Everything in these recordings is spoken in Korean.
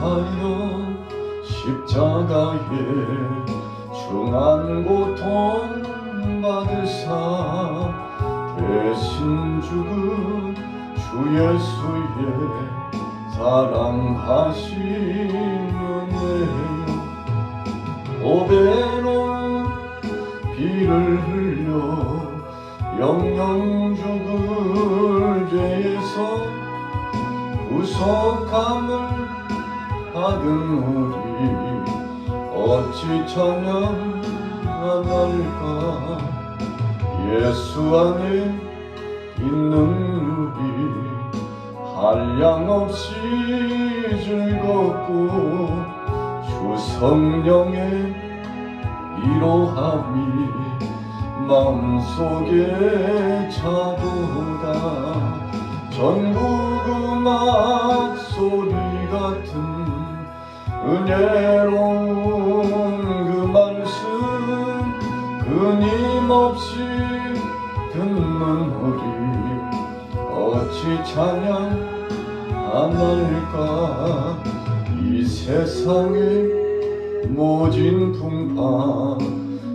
위하여 십자가에 중한 고통 받으사 대신 죽은 주 예수의 사랑하신 은혜요 오베는 피를 흘려 영영 죽을 죄에서 구속함을 받은 우리 어찌 찬양할까 예수 안에 있는 우리 한량없이 즐겁고 주 성령의 위로함이 마음속에 차도다 전국 음악 소리 같은 은혜로운 그 말씀 끊임없이 듣는 우리 어찌 찬양 안 할까 이 세상의 모진 풍파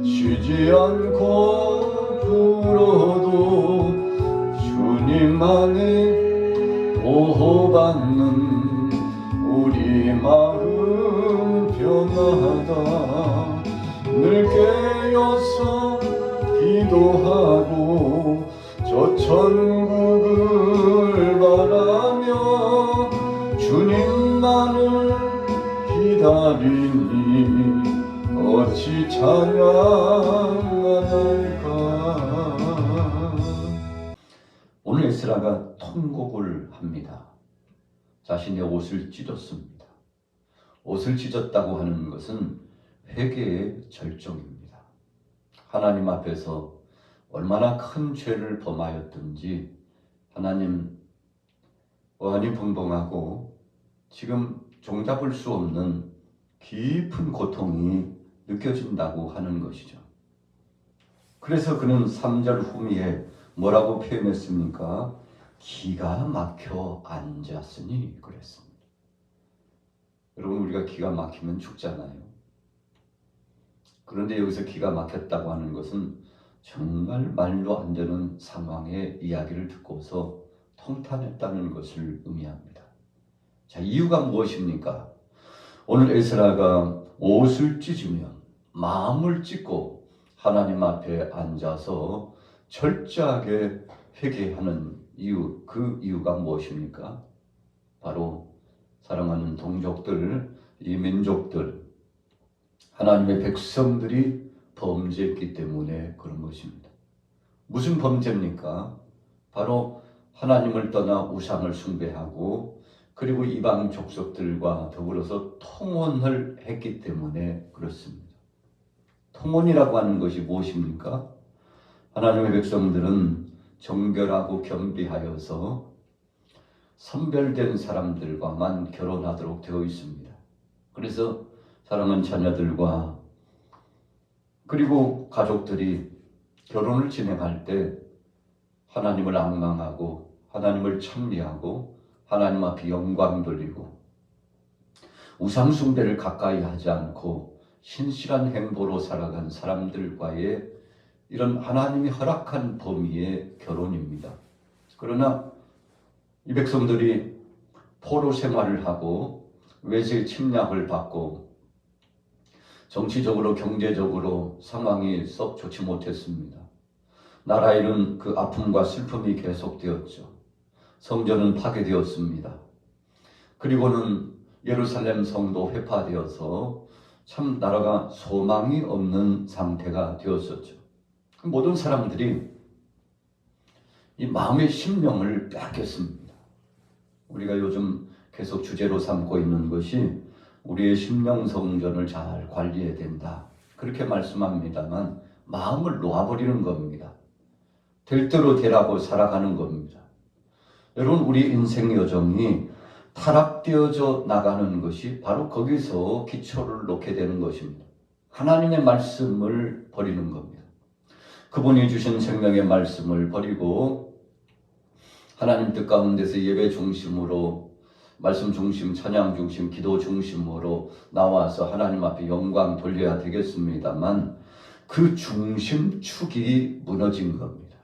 쉬지 않고 불어도 주님만의 보호받는 우리 마음 변하다 늘 깨어서 기도하고 저 천국을 바라며 주님만을 기다리니 어찌 찬양할까 오늘 에스라가 통곡을 합니다. 자신의 옷을 찢었습니다. 옷을 찢었다고 하는 것은 회개의 절정입니다. 하나님 앞에서 얼마나 큰 죄를 범하였든지 하나님 어안이 벙벙하고 지금 종잡을 수 없는 깊은 고통이 느껴진다고 하는 것이죠. 그래서 그는 3절 후미에 뭐라고 표현했습니까? 기가 막혀 앉았으니 그랬습니다. 여러분 우리가 기가 막히면 죽잖아요. 그런데 여기서 기가 막혔다고 하는 것은 정말 말로 안 되는 상황의 이야기를 듣고서 통탄했다는 것을 의미합니다. 자, 이유가 무엇입니까? 오늘 에스라가 옷을 찢으며 마음을 찢고 하나님 앞에 앉아서 철저하게 회개하는 이유, 그 이유가 무엇입니까? 바로 사랑하는 동족들, 이 민족들, 하나님의 백성들이 범죄했기 때문에 그런 것입니다. 무슨 범죄입니까? 바로 하나님을 떠나 우상을 숭배하고 그리고 이방 족속들과 더불어서 통혼을 했기 때문에 그렇습니다. 통혼이라고 하는 것이 무엇입니까? 하나님의 백성들은 정결하고 겸비하여서 선별된 사람들과만 결혼하도록 되어 있습니다. 그래서 사랑하는 자녀들과 그리고 가족들이 결혼을 진행할 때 하나님을 앙망하고 하나님을 찬미하고 하나님 앞에 영광 돌리고 우상 숭배를 가까이 하지 않고 신실한 행보로 살아간 사람들과의 이런 하나님이 허락한 범위의 결혼입니다. 그러나 이 백성들이 포로 생활을 하고 외세 침략을 받고 정치적으로 경제적으로 상황이 썩 좋지 못했습니다. 나라에는 그 아픔과 슬픔이 계속되었죠. 성전은 파괴되었습니다. 그리고는 예루살렘 성도 회파되어서 참 나라가 소망이 없는 상태가 되었었죠. 모든 사람들이 이 마음의 심령을 빼앗겼습니다. 우리가 요즘 계속 주제로 삼고 있는 것이 우리의 심령 성전을 잘 관리해야 된다. 그렇게 말씀합니다만 마음을 놓아버리는 겁니다. 될 대로 되라고 살아가는 겁니다. 여러분 우리 인생 여정이 타락되어져 나가는 것이 바로 거기서 기초를 놓게 되는 것입니다. 하나님의 말씀을 버리는 겁니다. 그분이 주신 생명의 말씀을 버리고 하나님 뜻 가운데서 예배 중심으로 말씀 중심, 찬양 중심, 기도 중심으로 나와서 하나님 앞에 영광 돌려야 되겠습니다만 그 중심축이 무너진 겁니다.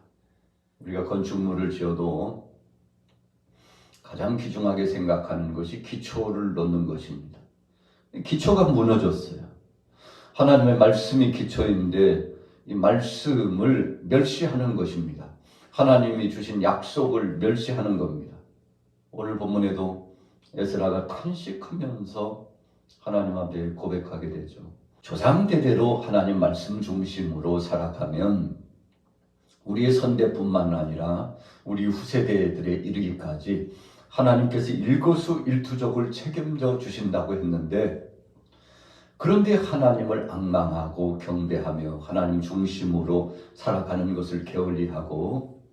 우리가 건축물을 지어도 가장 귀중하게 생각하는 것이 기초를 놓는 것입니다. 기초가 무너졌어요. 하나님의 말씀이 기초인데 이 말씀을 멸시하는 것입니다. 하나님이 주신 약속을 멸시하는 겁니다. 오늘 본문에도 에스라가 탄식하면서 하나님 앞에 고백하게 되죠. 조상대대로 하나님 말씀 중심으로 살아가면 우리의 선대뿐만 아니라 우리 후세대들에 이르기까지 하나님께서 일거수일투족을 책임져 주신다고 했는데, 그런데 하나님을 앙망하고 경배하며 하나님 중심으로 살아가는 것을 게을리하고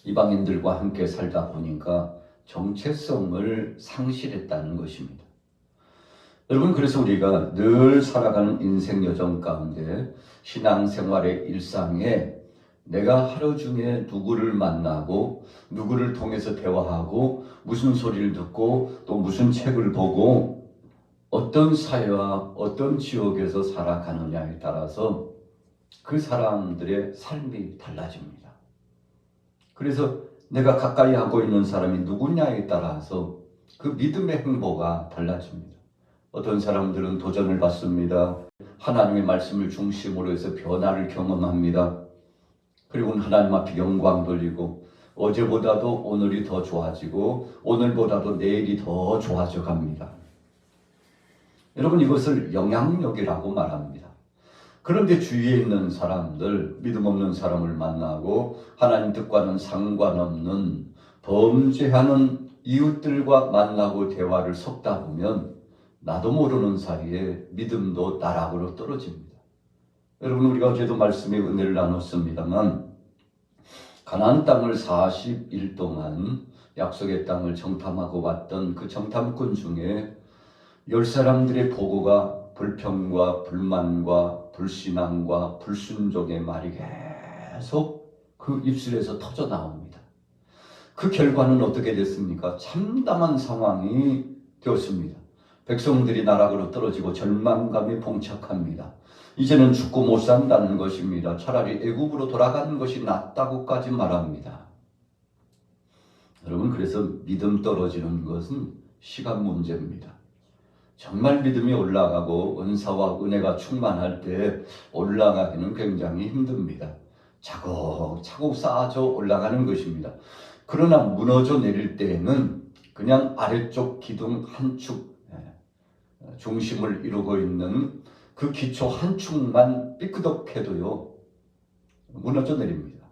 이방인들과 함께 살다 보니까 정체성을 상실했다는 것입니다. 여러분, 그래서 우리가 늘 살아가는 인생 여정 가운데 신앙생활의 일상에 내가 하루 중에 누구를 만나고 누구를 통해서 대화하고 무슨 소리를 듣고 또 무슨 책을 보고 어떤 사회와 어떤 지역에서 살아가느냐에 따라서 그 사람들의 삶이 달라집니다. 그래서 내가 가까이 하고 있는 사람이 누구냐에 따라서 그 믿음의 행보가 달라집니다. 어떤 사람들은 도전을 받습니다. 하나님의 말씀을 중심으로 해서 변화를 경험합니다. 그리고 하나님 앞에 영광 돌리고 어제보다도 오늘이 더 좋아지고 오늘보다도 내일이 더 좋아져 갑니다. 여러분, 이것을 영향력이라고 말합니다. 그런데 주위에 있는 사람들, 믿음 없는 사람을 만나고 하나님 뜻과는 상관없는 범죄하는 이웃들과 만나고 대화를 섞다 보면 나도 모르는 사이에 믿음도 나락으로 떨어집니다. 여러분, 우리가 어제도 말씀의 은혜를 나눴습니다만 가나안 땅을 40일 동안 약속의 땅을 정탐하고 왔던 그 정탐꾼 중에 10사람들의 보고가 불평과 불만과 불신앙과 불순종의 말이 계속 그 입술에서 터져 나옵니다. 그 결과는 어떻게 됐습니까? 참담한 상황이 되었습니다. 백성들이 나락으로 떨어지고 절망감이 봉착합니다. 이제는 죽고 못 산다는 것입니다. 차라리 애굽으로 돌아가는 것이 낫다고까지 말합니다. 여러분, 그래서 믿음 떨어지는 것은 시간 문제입니다. 정말 믿음이 올라가고 은사와 은혜가 충만할 때 올라가기는 굉장히 힘듭니다. 차곡차곡 쌓아져 올라가는 것입니다. 그러나 무너져 내릴 때에는 그냥 아래쪽 기둥 한 축, 중심을 이루고 있는 그 기초 한 축만 삐끄덕해도요 무너져 내립니다.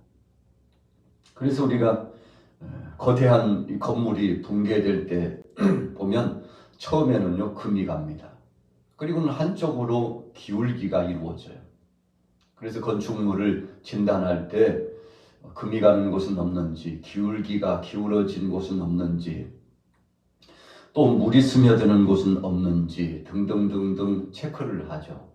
그래서 우리가 거대한 건물이 붕괴될 때 보면 처음에는요 금이 갑니다. 그리고는 한쪽으로 기울기가 이루어져요. 그래서 건축물을 진단할 때 금이 가는 곳은 없는지, 기울기가 기울어진 곳은 없는지, 또 물이 스며드는 곳은 없는지 등등등등 체크를 하죠.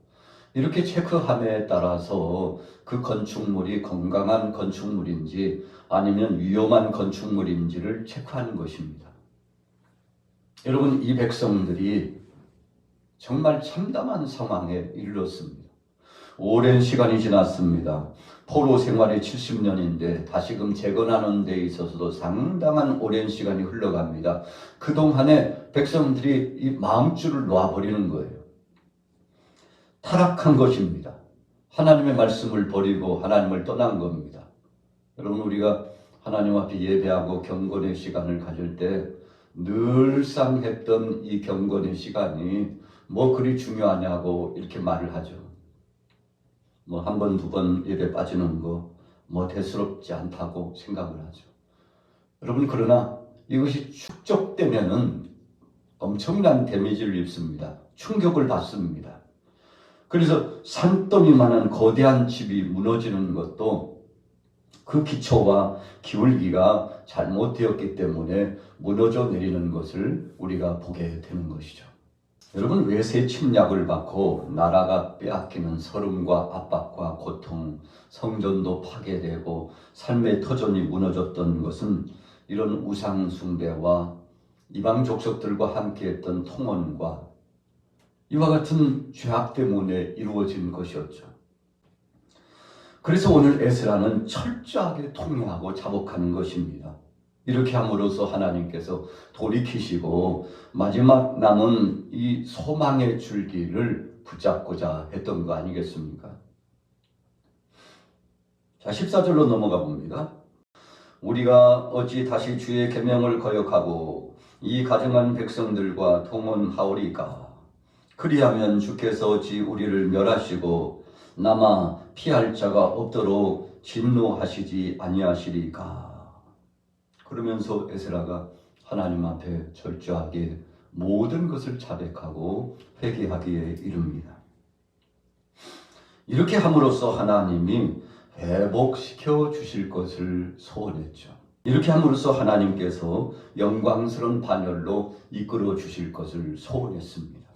이렇게 체크함에 따라서 그 건축물이 건강한 건축물인지 아니면 위험한 건축물인지를 체크하는 것입니다. 여러분, 이 백성들이 정말 참담한 상황에 이르렀습니다. 오랜 시간이 지났습니다. 포로 생활이 70년인데 다시금 재건하는 데 있어서도 상당한 오랜 시간이 흘러갑니다. 그동안에 백성들이 이 마음줄을 놔버리는 거예요. 타락한 것입니다. 하나님의 말씀을 버리고 하나님을 떠난 겁니다. 여러분, 우리가 하나님 앞에 예배하고 경건의 시간을 가질 때 늘상 했던 이 경건의 시간이 뭐 그리 중요하냐고 이렇게 말을 하죠. 뭐 한 번, 두 번 예배 빠지는 거 뭐 대수롭지 않다고 생각을 하죠. 여러분, 그러나 이것이 축적되면은 엄청난 데미지를 입습니다. 충격을 받습니다. 그래서 산더미만한 거대한 집이 무너지는 것도 그 기초와 기울기가 잘못되었기 때문에 무너져 내리는 것을 우리가 보게 되는 것이죠. 여러분, 외세 침략을 받고 나라가 빼앗기는 서름과 압박과 고통, 성전도 파괴되고 삶의 터전이 무너졌던 것은 이런 우상 숭배와 이방 족속들과 함께했던 통혼과 이와 같은 죄악 때문에 이루어진 것이었죠. 그래서 오늘 에스라는 철저하게 통회하고 자복하는 것입니다. 이렇게 함으로써 하나님께서 돌이키시고 마지막 남은 이 소망의 줄기를 붙잡고자 했던 거 아니겠습니까? 자, 14절로 넘어가 봅니다. 우리가 어찌 다시 주의 계명을 거역하고 이 가증한 백성들과 통혼하오리까? 그리하면 주께서 어찌 우리를 멸하시고 남아 피할 자가 없도록 진노하시지 아니하시리까? 그러면서 에스라가 하나님 앞에 철저하게 모든 것을 자백하고 회개하기에 이릅니다. 이렇게 함으로써 하나님이 회복시켜 주실 것을 소원했죠. 이렇게 함으로써 하나님께서 영광스러운 반열로 이끌어 주실 것을 소원했습니다.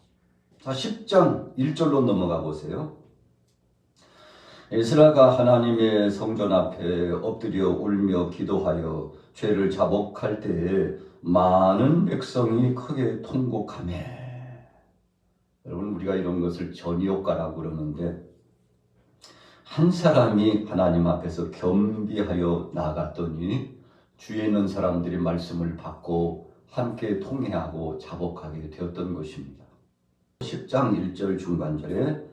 자, 10장 1절로 넘어가 보세요. 에스라가 하나님의 성전 앞에 엎드려 울며 기도하여 죄를 자복할 때에 많은 백성이 크게 통곡하매. 여러분, 우리가 이런 것을 전이효과라고 그러는데, 한 사람이 하나님 앞에서 겸비하여 나아갔더니 주위에 있는 사람들이 말씀을 받고 함께 통회하고 자복하게 되었던 것입니다. 10장 1절 중간절에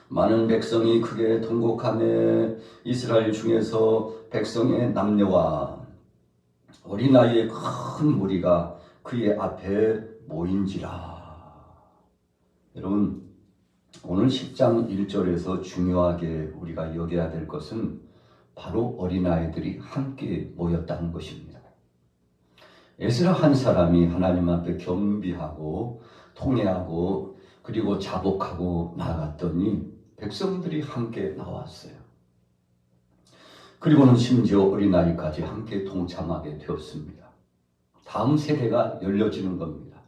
많은 백성이 크게 통곡하며 이스라엘 중에서 백성의 남녀와 어린아이의 큰 무리가 그의 앞에 모인지라. 여러분, 오늘 10장 1절에서 중요하게 우리가 여겨야 될 것은 바로 어린아이들이 함께 모였다는 것입니다. 에스라 한 사람이 하나님 앞에 겸비하고 통회하고 그리고 자복하고 나아갔더니 백성들이 함께 나왔어요. 그리고는 심지어 어린아이까지 함께 동참하게 되었습니다. 다음 세대가 열려지는 겁니다.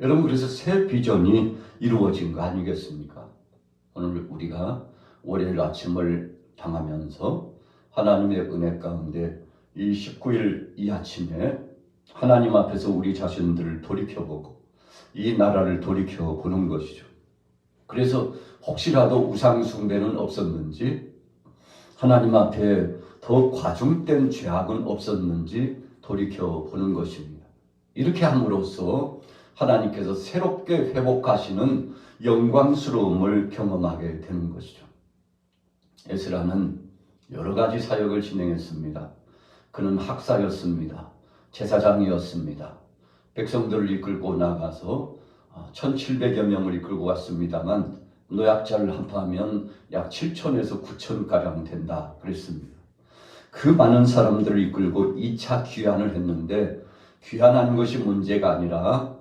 여러분, 그래서 새 비전이 이루어진 거 아니겠습니까? 오늘 우리가 월요일 아침을 당하면서 하나님의 은혜 가운데 이 19일 이 아침에 하나님 앞에서 우리 자신들을 돌이켜보고 이 나라를 돌이켜보는 것이죠. 그래서 혹시라도 우상 숭배는 없었는지, 하나님 앞에 더 과중된 죄악은 없었는지 돌이켜보는 것입니다. 이렇게 함으로써 하나님께서 새롭게 회복하시는 영광스러움을 경험하게 되는 것이죠. 에스라는 여러 가지 사역을 진행했습니다. 그는 학사였습니다. 제사장이었습니다. 백성들을 이끌고 나가서 1700여 명을 이끌고 갔습니다만 노약자를 합하면 약 7천에서 9천가량 된다 그랬습니다. 그 많은 사람들을 이끌고 2차 귀환을 했는데, 귀환하는 것이 문제가 아니라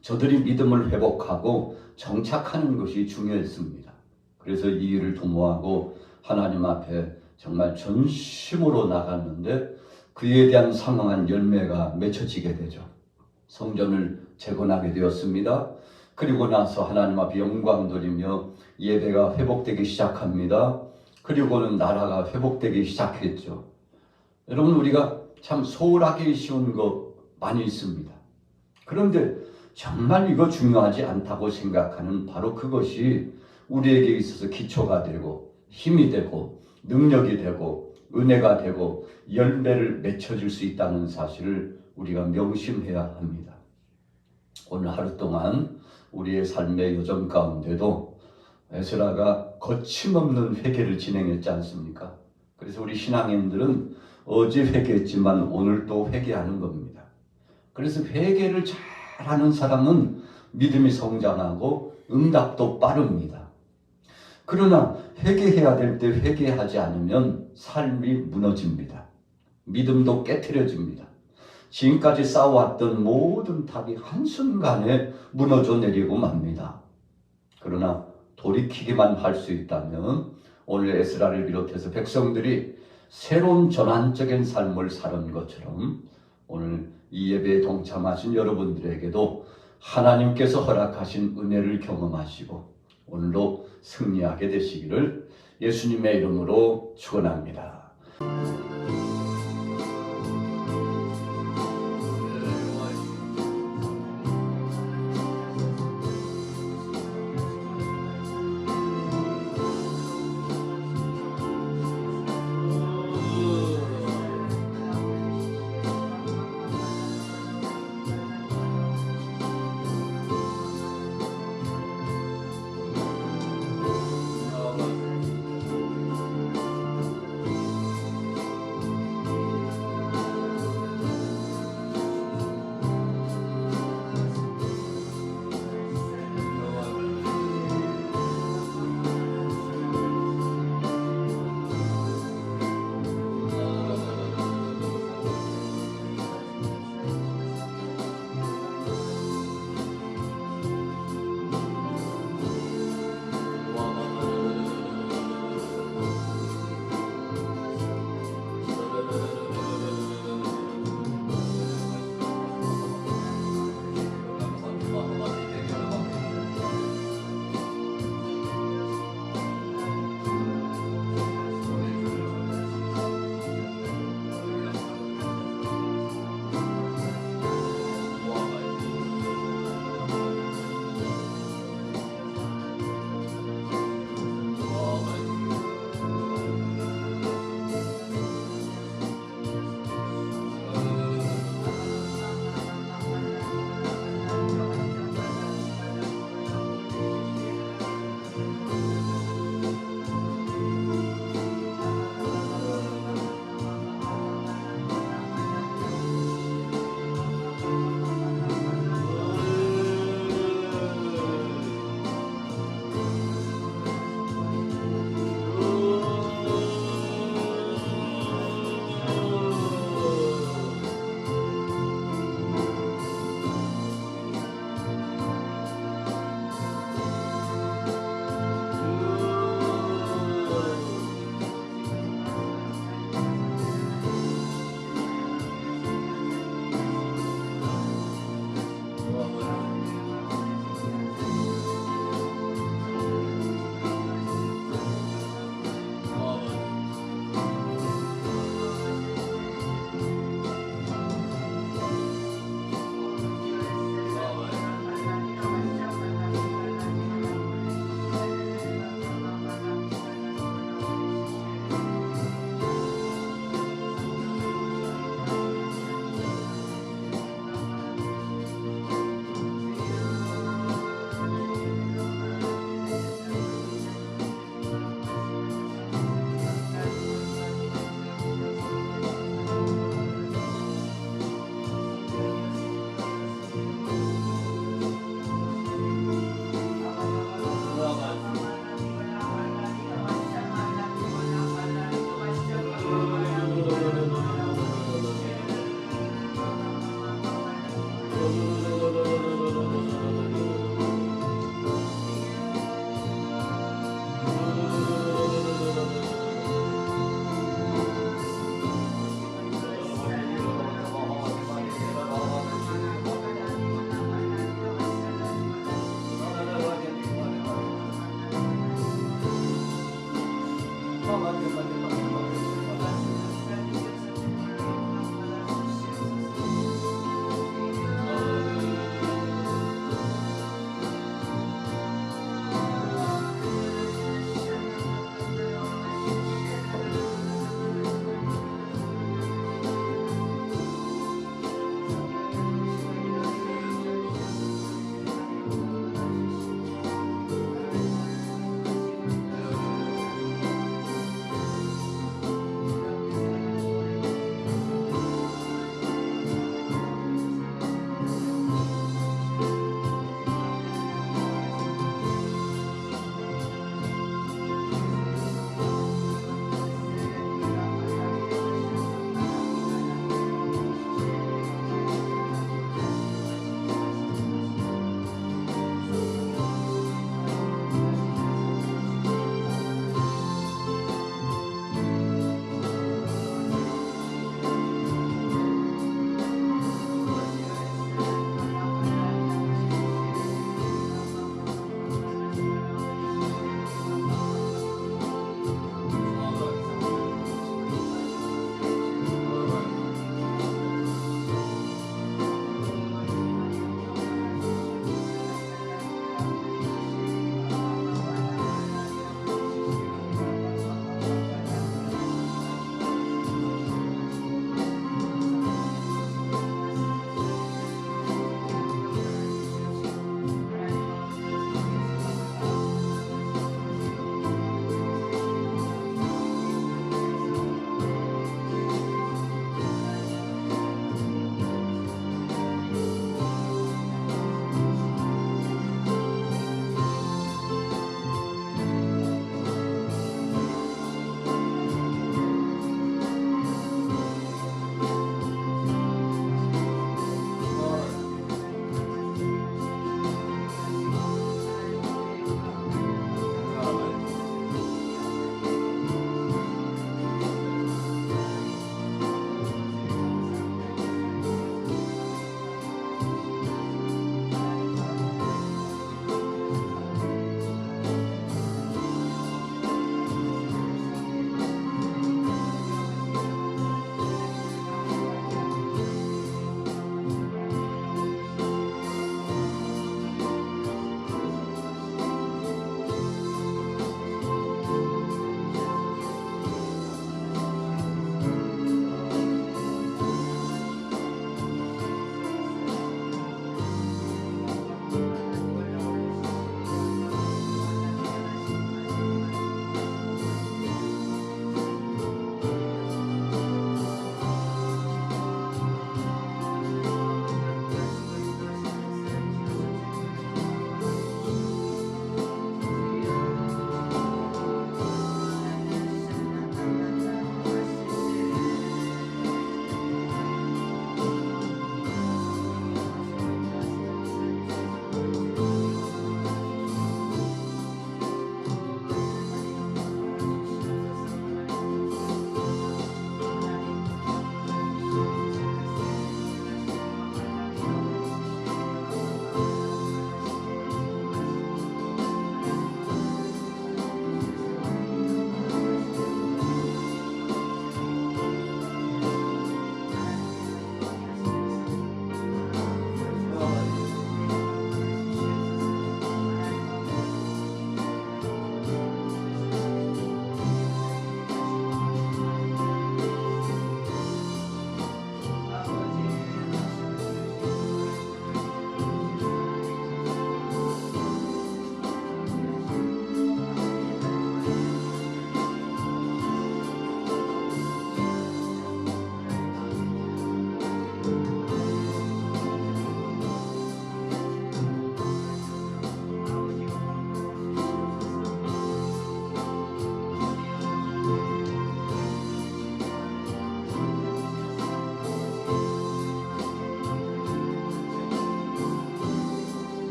저들이 믿음을 회복하고 정착하는 것이 중요했습니다. 그래서 이 일을 도모하고 하나님 앞에 정말 전심으로 나갔는데 그에 대한 상황한 열매가 맺혀지게 되죠. 성전을 재건하게 되었습니다. 그리고 나서 하나님 앞에 영광 돌리며 예배가 회복되기 시작합니다. 그리고는 나라가 회복되기 시작했죠. 여러분, 우리가 참 소홀하기 쉬운 거 많이 있습니다. 그런데 정말 이거 중요하지 않다고 생각하는 바로 그것이 우리에게 있어서 기초가 되고 힘이 되고 능력이 되고 은혜가 되고 열매를 맺혀줄 수 있다는 사실을 우리가 명심해야 합니다. 오늘 하루 동안 우리의 삶의 여정 가운데도 에스라가 거침없는 회개를 진행했지 않습니까? 그래서 우리 신앙인들은 어제 회개했지만 오늘 또 회개하는 겁니다. 그래서 회개를 잘하는 사람은 믿음이 성장하고 응답도 빠릅니다. 그러나 회개해야 될 때 회개하지 않으면 삶이 무너집니다. 믿음도 깨트려집니다. 지금까지 쌓아왔던 모든 탑이 한순간에 무너져 내리고 맙니다. 그러나 돌이키기만 할 수 있다면 오늘 에스라를 비롯해서 백성들이 새로운 전환적인 삶을 사는 것처럼 오늘 이 예배에 동참하신 여러분들에게도 하나님께서 허락하신 은혜를 경험하시고 오늘도 승리하게 되시기를 예수님의 이름으로 축원합니다.